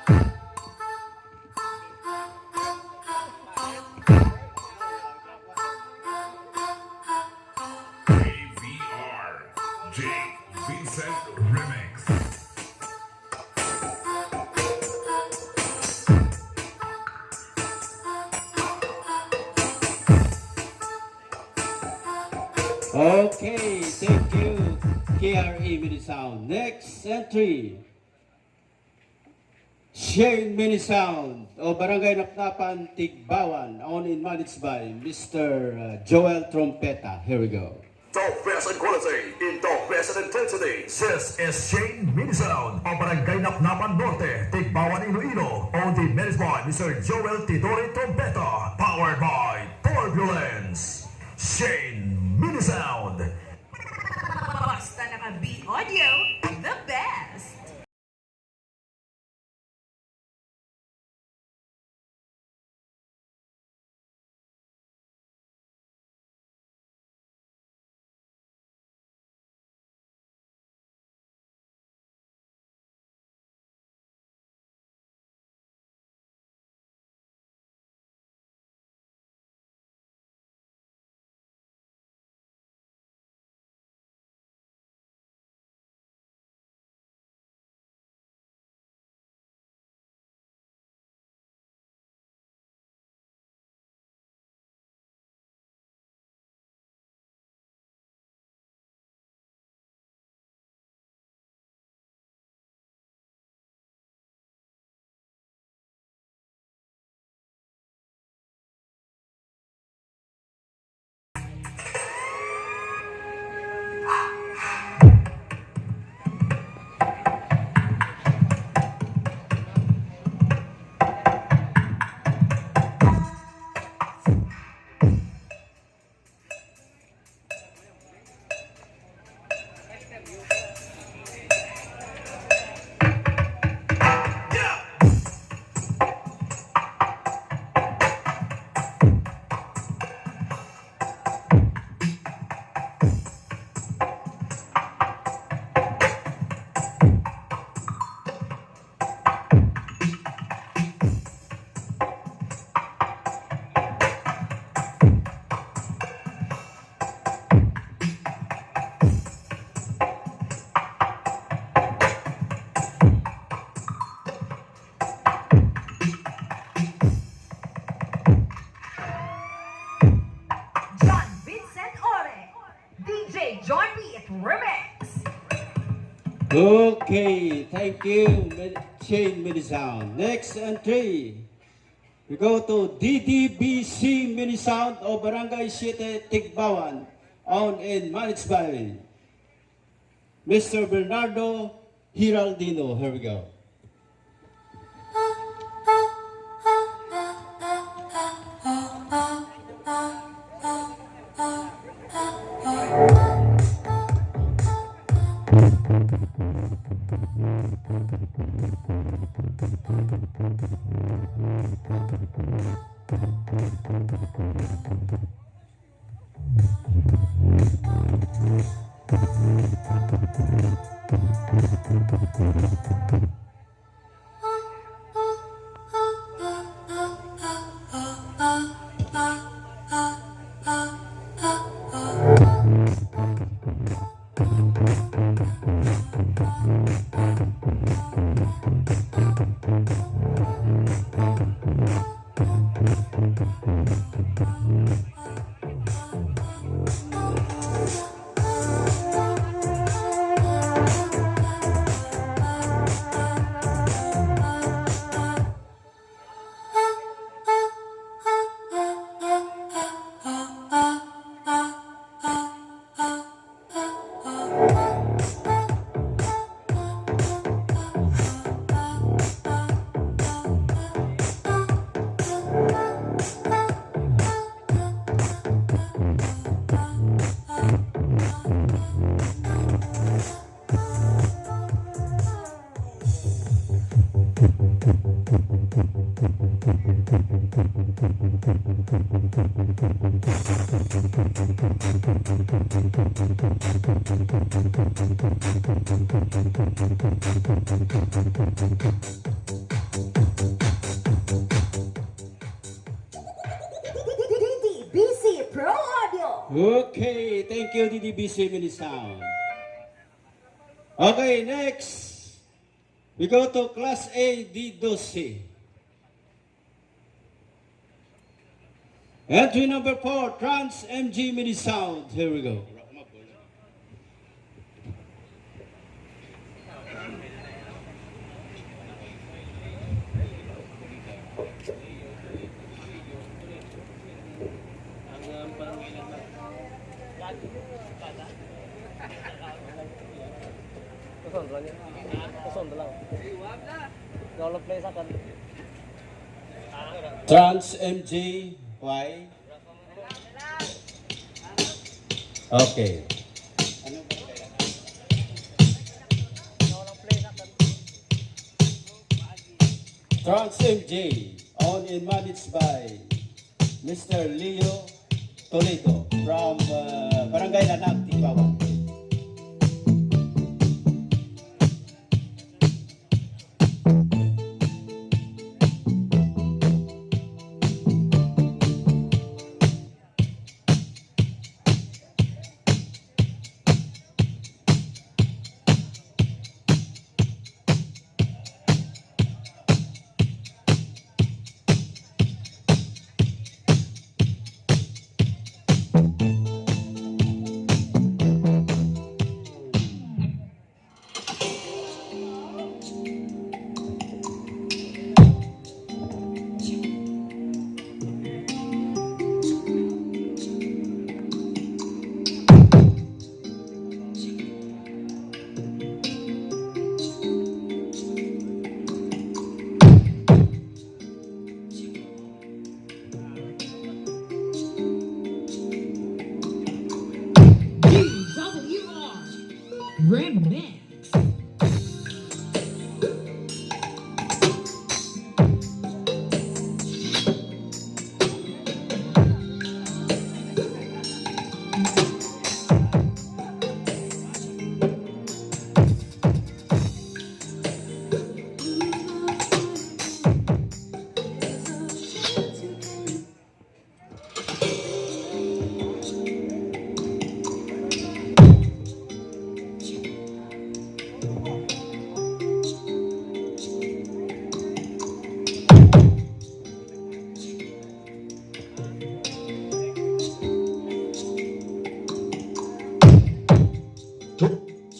J Minisound Remix. Okay, thank you, KRE Minisound. Next entry, J Minisound o Barangay Napnapan, Tigbawan, owned and managed by Mr. Joel Trompeta. Here we go. Top best in quality, in top best in intensity. This is J Minisound of Barangay Napnapan Norte, Tigbawan, Iloilo. Owned and managed by Mr. Joel Tidore Trompeta. Powered by Turbulence. J Minisound. Basta naka-B Audio, the best! Okay, thank you, J Minisound. Next entry, we go to DDBC Minisound o Barangay City, Tigbawan, owned and managed by Mr. Bernardo Hiraldino. Here we go. Okay, thank you, DDBC Minisound. Okay, next, we go to Class A D12. Entry number 4, Trans MG Minisound. Here we go. Trans MG, why? Okay. Trans MG, owned and managed by Mr. Leo Toledo from Barangay Lanag, Tibawan. Remix.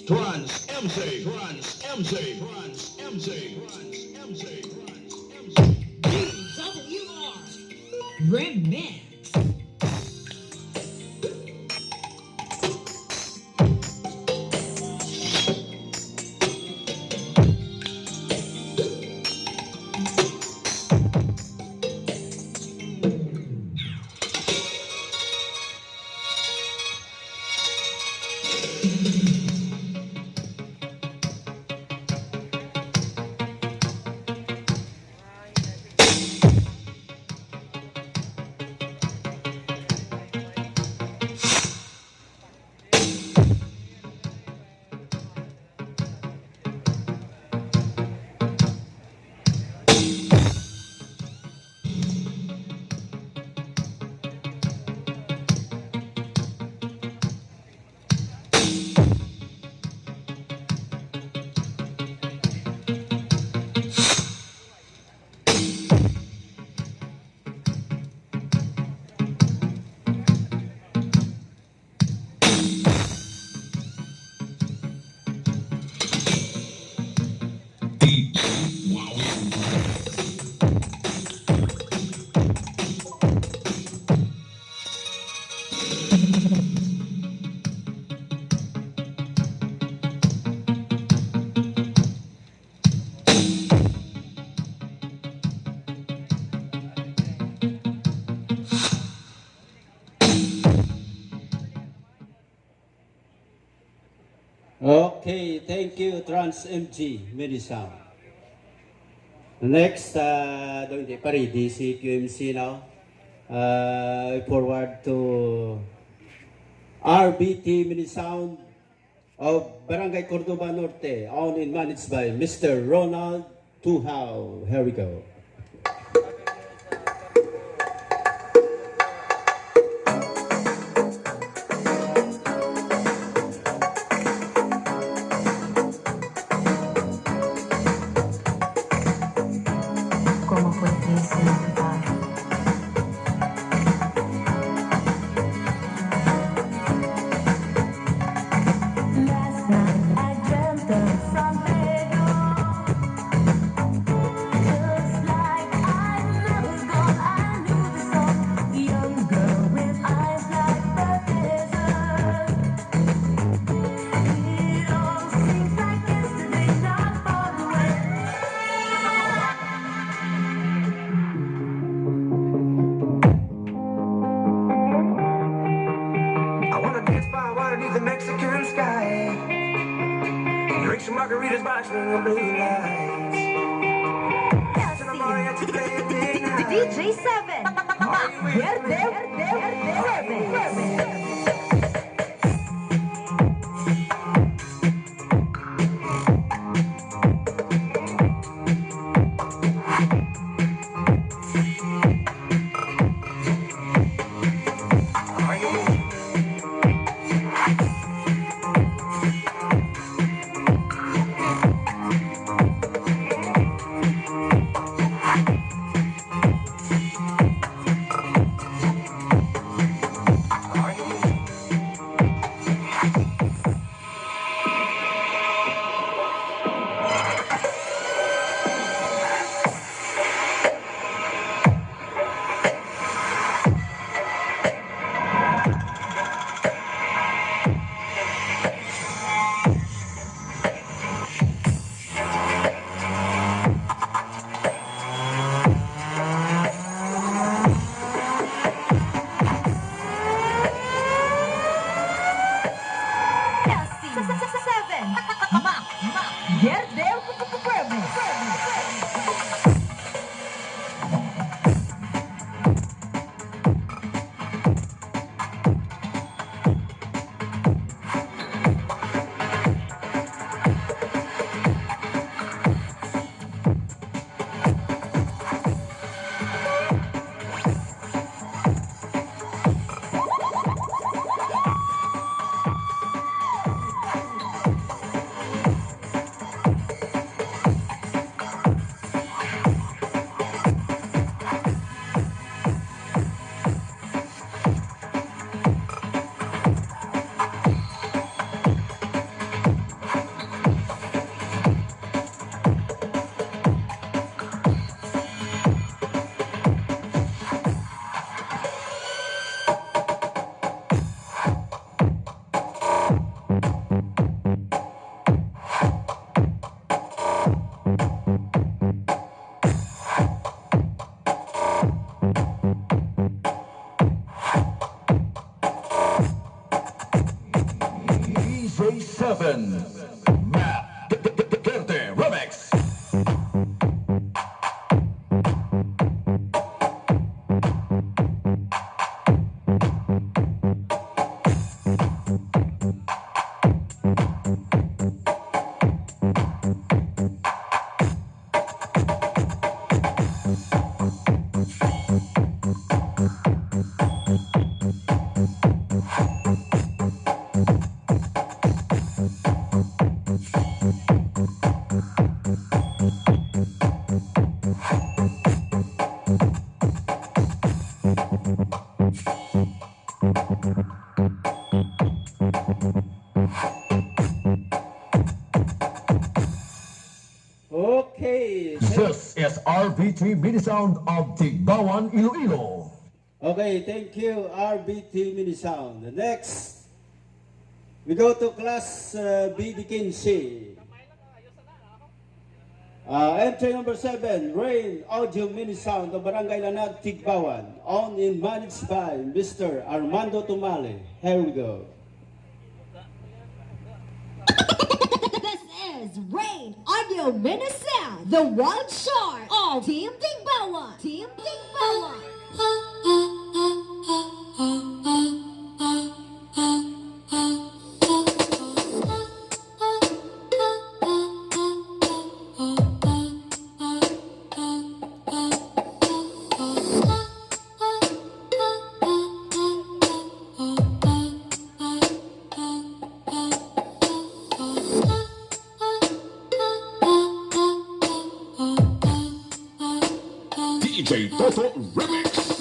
Trans MC, Trans MC, Trans MC, Trans MC, Trans MC. WR Remix. Okay, thank you, Trans MG Minisound. Next, hindi pa ready si QMC now. Forward to RBT Minisound of Barangay Cordova Norte, owned and managed by Mr. Ronald Tuhao. Here we go. what you say. Last night I dreamt of San Pedro. Just like I never gone, I knew the song. Young girl with eyes like the desert. It all seems like yesterday, not far away. I wanna dance by water beneath the Mexican sky. Drink some margaritas by swinging blue lights. Dance in the mariachi play at midnight. DJ7. Are you with me? Are you with me? DJ7 Matt Kerte Remix. Okay. This is RBT Minisound of Tigbawan, Iloilo. Okay, thank you, RBT Minisound. Next, we go to class BD15. Entry number 7, Rain Audio Minisound of Barangay Lanag, Tigbawan, owned and managed by Mr. Armando Tumale. Here we go. This is Rain Audio Minisound, the wild shark of Team Tigbawan. Team Tigbawan. DJ Toto Remix.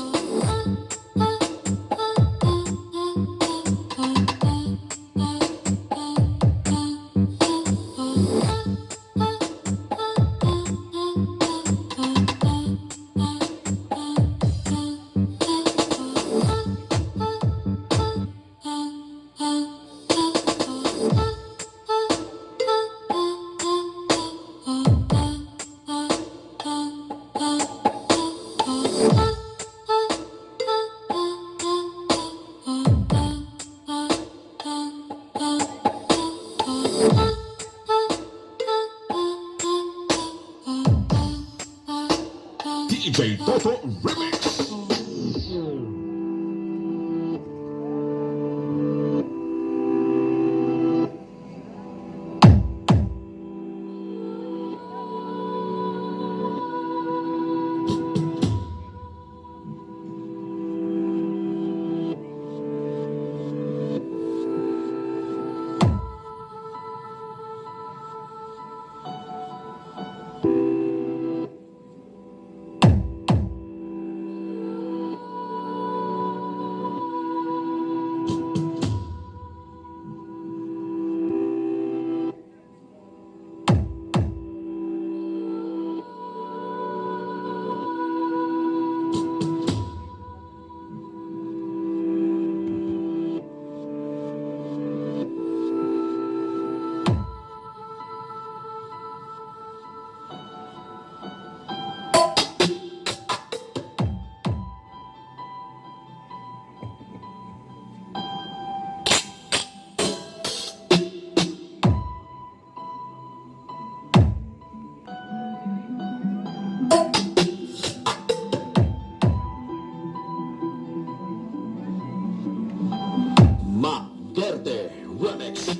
DJ Toto Remix. Verde Remix.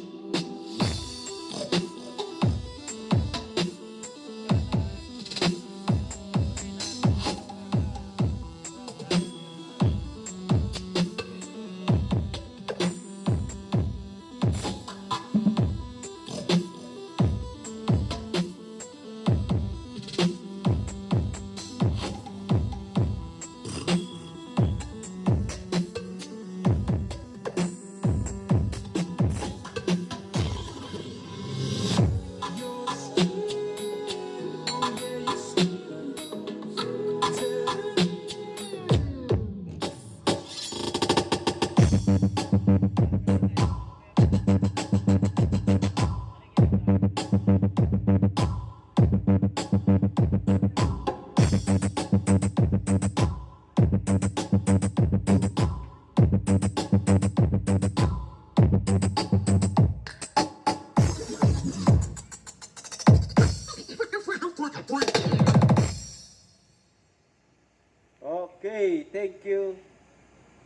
Okay, thank you.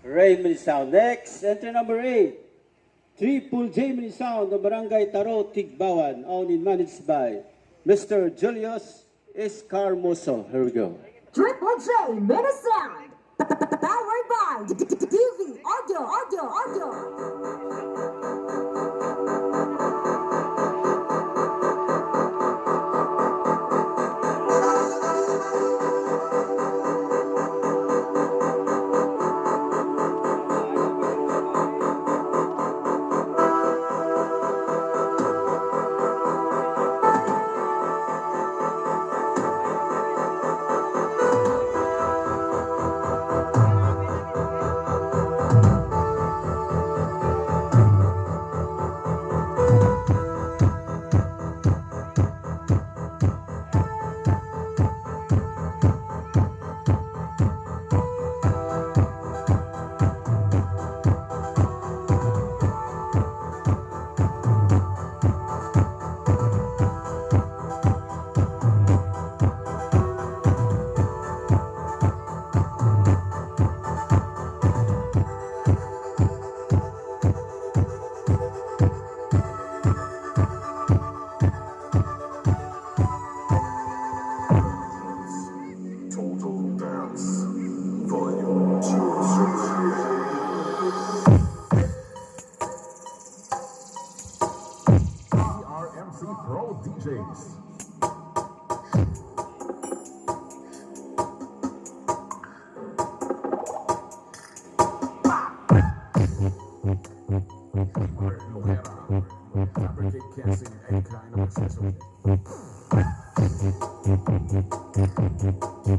Ray Minisound. Next, entry number 8. Triple J Minisound of Barangay Taro, Tigbawan, owned and managed by Mr. Julius Escarmoso. Here we go. Triple J Minisound. Powered by DV Audio. DJ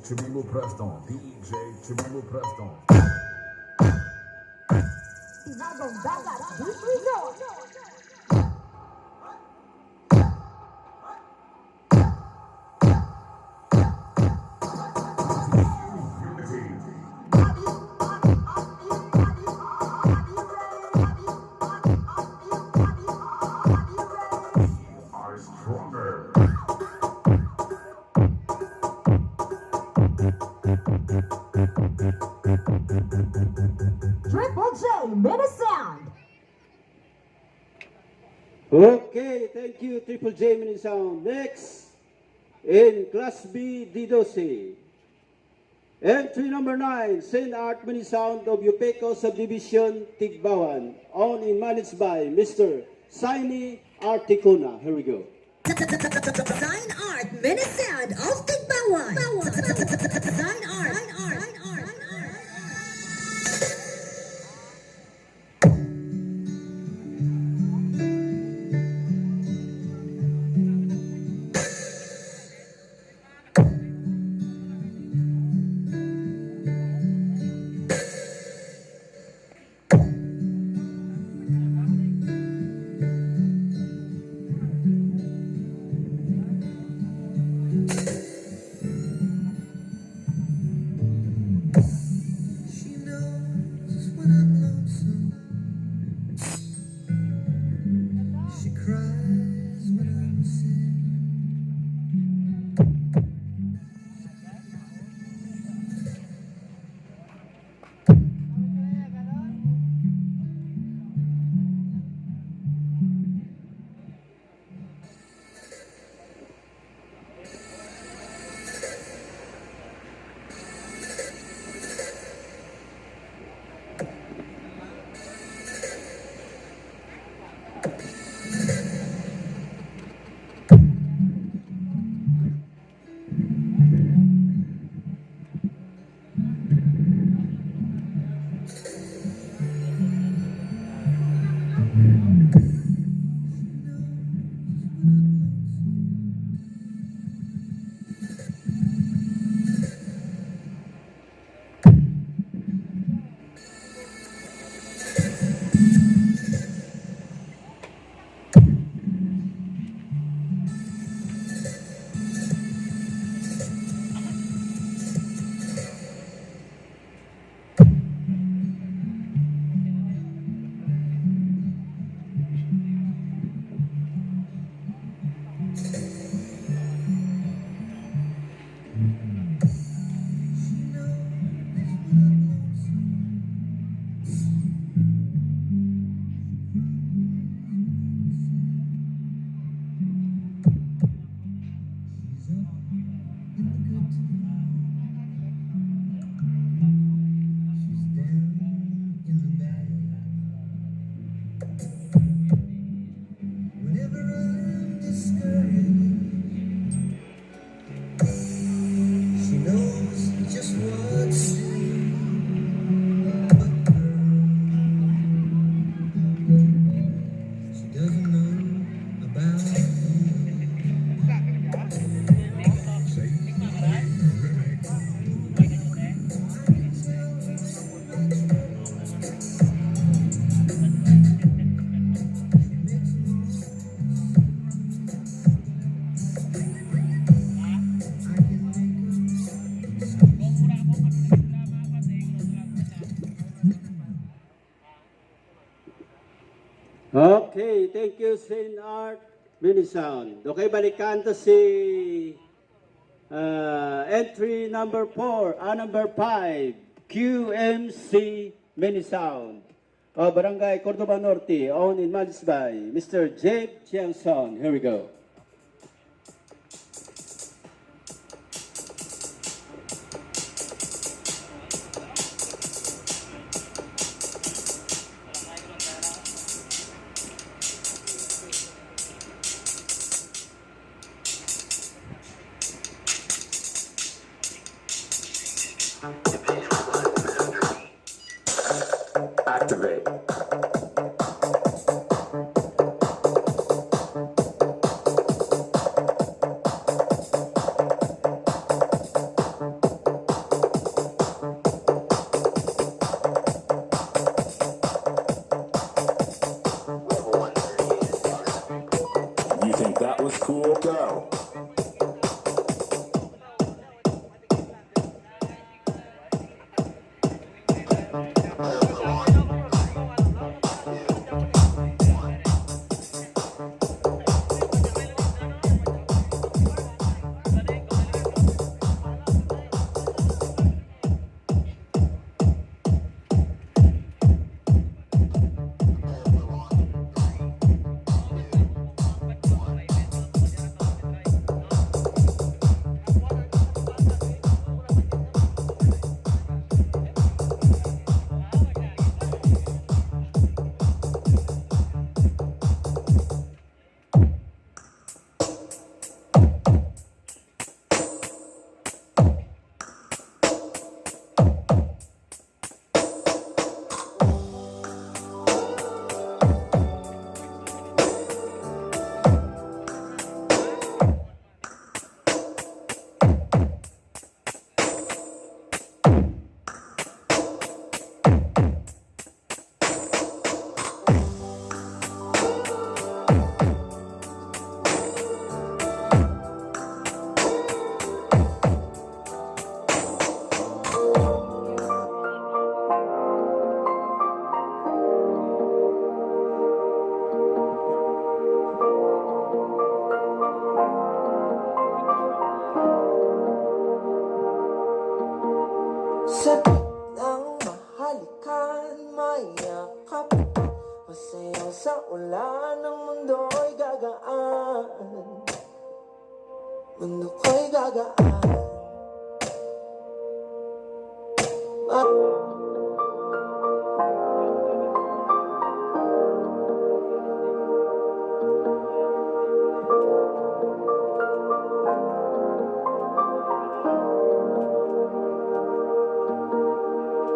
Chimimo Preston. DJ Chimimo Preston. Tinagong dagat, Beach Resort. Are stronger. Triple J Minisound. Okay, thank you, Triple J Minisound. Next, in Class B, DDBC. Entry number 9, St. Art Minisound of Yupeco Subdivision, Tigbawan. Owned and managed by Mr. Saini Articuna. Here we go. Sign Art Minisound of Tigbawan. Sign Art. She knows when I'm lonesome. She cries when I'm sad. Okay, thank you, St. Art Minisound. Okay, balikan to si entry number 4, number 5, QMC Minisound of Barangay Cordova Norte, owned and managed by Mr. J Minisound. Here we go. Activate. Masayaw sa ulan, ang mundo'y gagaan. Mundo ko'y gagaan.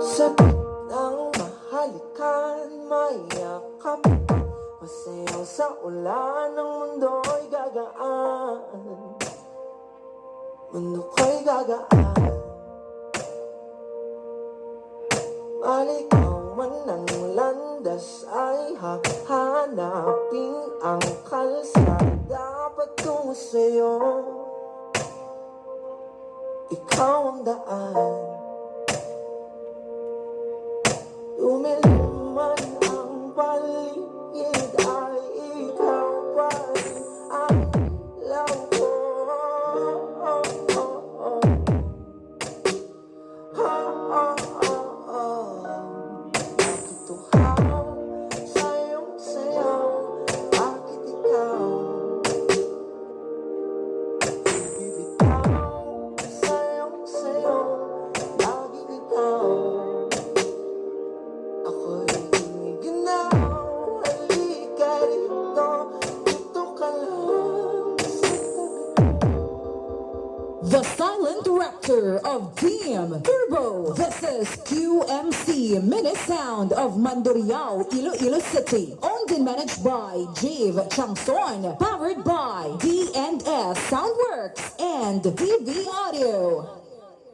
Sakit ng mahalikan, mayakap. Masayaw sa ulan, ang mundo'y gagaan. Mundo ko'y gagaan. Malikaw man ang landas ay hahanapin ang kalsada patungo sa'yo. Ikaw ang daan. Lumilim man ang paligid ay ikaw pa rin ang ilaw ko. Bakit tuhaw sa iyong sayaw? Bakit ikaw bibitaw sa iyong sayaw? Laging ikaw. Ako'y ginaw, halika rito, dito ka lang sa tabi. The silent director of Team Turbo. This is QMC Minisound of Mandurriao, Iloilo City. Owned and managed by J Minisound. Powered by D&S Soundworks and TV Audio.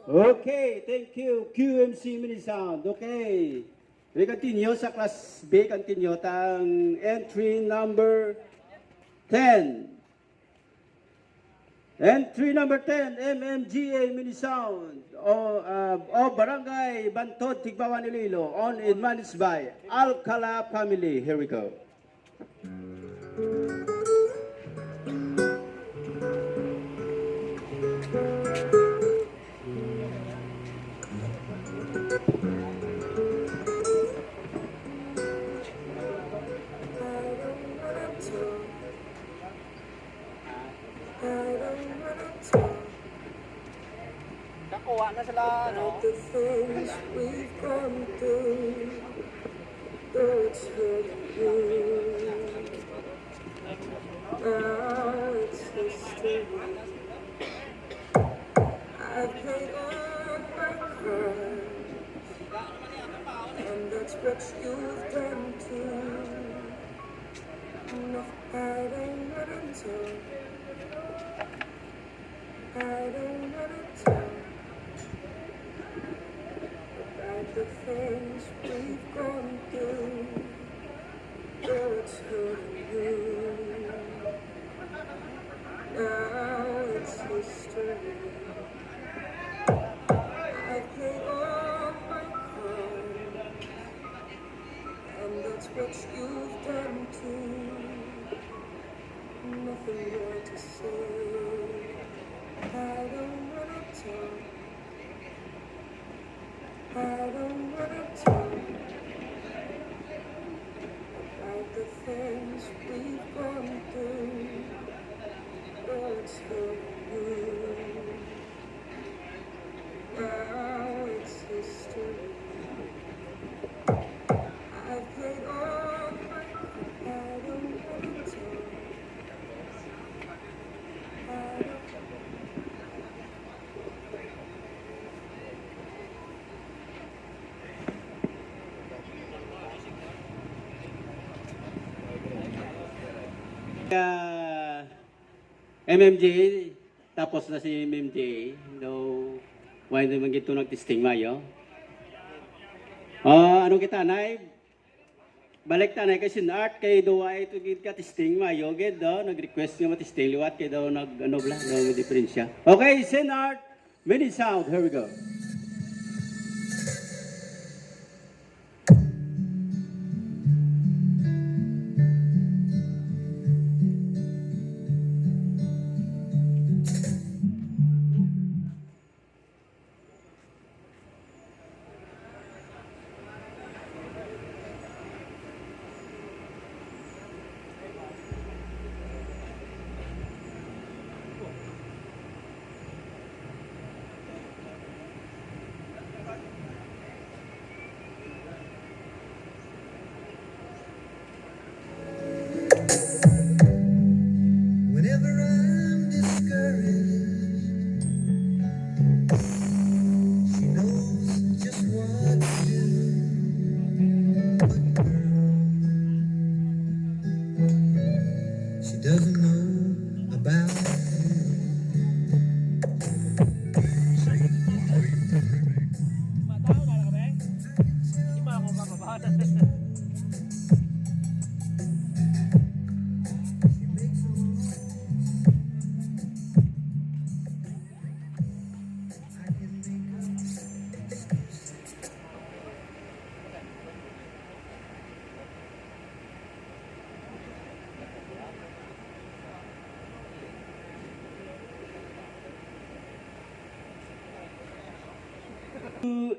Okay, thank you, QMC Minisound. Okay, we continue sa Class B, continue tang entry number 10. Entry number 10, MMGA Minisound o Barangay Bantod, Tigbawan, Iloilo, owned and managed by Alcala family. Here we go. Nakuha na sila, no? The things we've gone through, though it's hurting you. Now it's history. I've paid all my crimes, and that's what you've done too. No, I don't wanna talk. I don't wanna talk about the things we've gone through. Though it's hurting you. Now it's history. I paid all my crimes, and that's what you've done too. Nothing more to say. I don't wanna talk. I don't wanna talk about the things we've gone through. Oh, it's hurting you. Now it's history. I've paid all my crimes. I don't wanna talk. I don't. MMGA, tapos na si MMGA. No, why naman gito nag-testing mayo? Ano kita, Nay? Balik ta, Nay, kasi na-art kay doa ito gid ka testing mayo. Gid do, nag-request nga matesting liwat kay daw nag-ano bla, no diferensya. Okay, Sinart, Minisound, here we go.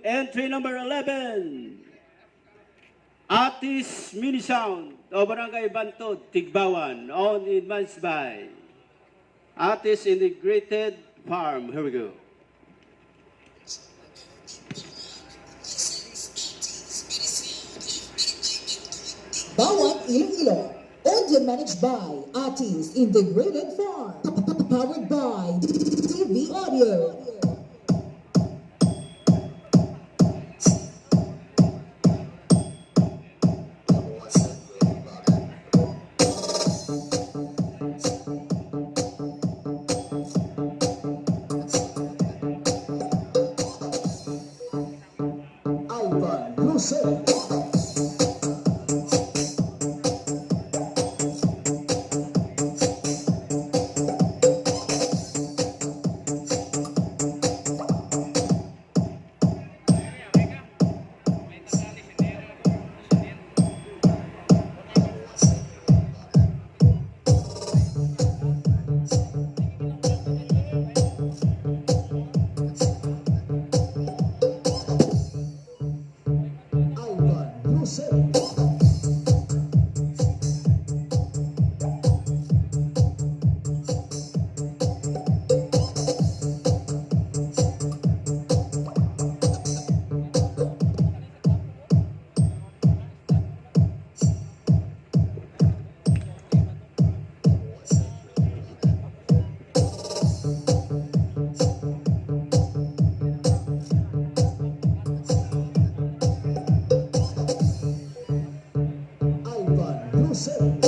Entry number 11, Atis Minisound o Barangay Bantod, Tigbawan, owned and managed by Atis Integrated Farm. Here we go. Bawat Iloilo, owned and managed by Atis Integrated Farm. Powered by TV Audio. Alban Lucero. Alban Lucero. Alban Lucero.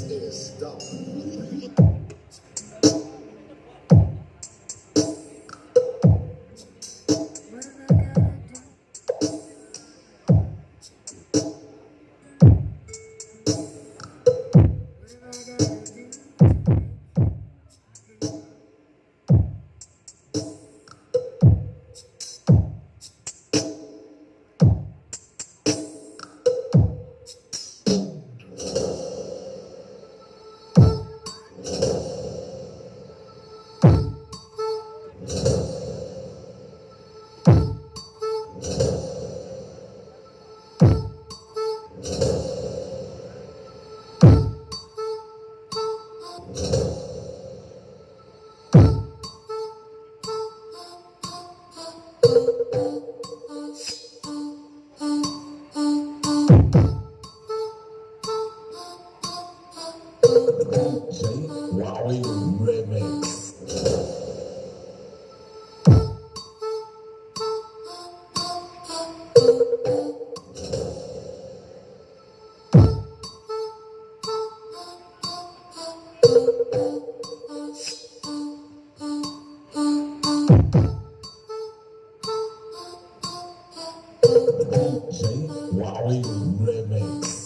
Atis. Wowie Remix. Wowie Remix.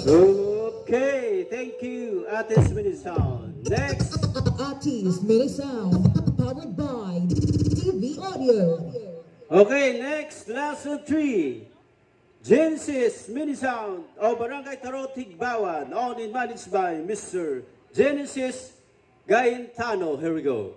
Okay, thank you, Atis Minisound. Next, Atis Minisound. Powered by TV Audio. okay, next, lesson 3. Genesis Minisound o Barangay Taro, Tigbawan, owned and managed by Mr. Genesis Gaintano. Here we go.